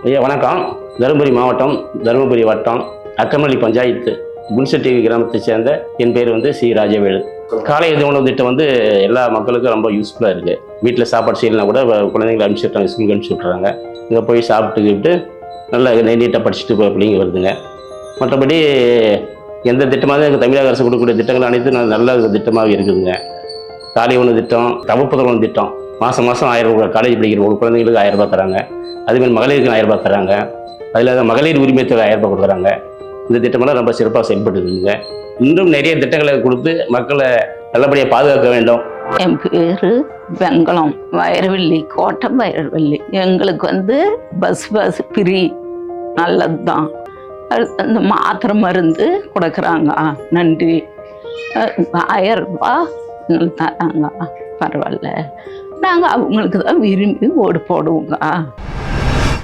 ஐயா வணக்கம். தருமபுரி மாவட்டம், தருமபுரி வட்டம், அக்கமல்லி பஞ்சாயத்து, புன்செட்டி கிராமத்தை சேர்ந்த என் பேர் சி ராஜவேலு. காலை உணவு திட்டம் எல்லா மக்களுக்கும் ரொம்ப யூஸ்ஃபுல்லாக இருக்குது. வீட்டில் சாப்பாடு செய்யலாம் கூட குழந்தைங்களை அனுப்பிச்சுட்றாங்க, ஸ்கூலுக்கு அனுப்பிச்சி விட்றாங்க. இங்கே போய் சாப்பிட்டுக்கிட்டு நல்லா நீட்டாக படிச்சுட்டு அப்படிங்க வருதுங்க. மற்றபடி எந்த திட்டமாக எங்கள் தமிழக அரசு கொடுக்கக்கூடிய திட்டங்கள் அனைத்தும் நல்ல திட்டமாக இருக்குதுங்க. காலை உணவு திட்டம், வகுப்புதல் திட்டம், மாதம் 1000 ரூபாய், காலேஜ் படிக்கிற ஒரு குழந்தைங்களுக்கு 1000 ரூபாய் தராங்க. அதுமாதிரி மகளிருக்கு 1000 ரூபாய் தராங்க. அதில் மகளிர் உரிமை தொகை 1000 ரூபாய் கொடுக்குறாங்க. இந்த திட்டமெல்லாம் ரொம்ப சிறப்பாக செயல்பட்டு இருக்குங்க. இன்னும் நிறைய திட்டங்களை கொடுத்து மக்களை நல்லபடியாக பாதுகாக்க வேண்டும். என் பேரு வெங்கலம், வைரவள்ளி, கோட்டம் வைரவள்ளி. எங்களுக்கு பஸ் ஃப்ரீ நல்லது தான். அந்த மாத்திரை மருந்து கொடுக்குறாங்க, நன்றி. 1000 ரூபாய் தராங்க, பரவாயில்ல. நாங்கள் அவங்களுக்கு தான் விரும்பி ஓடு போடுவோங்க.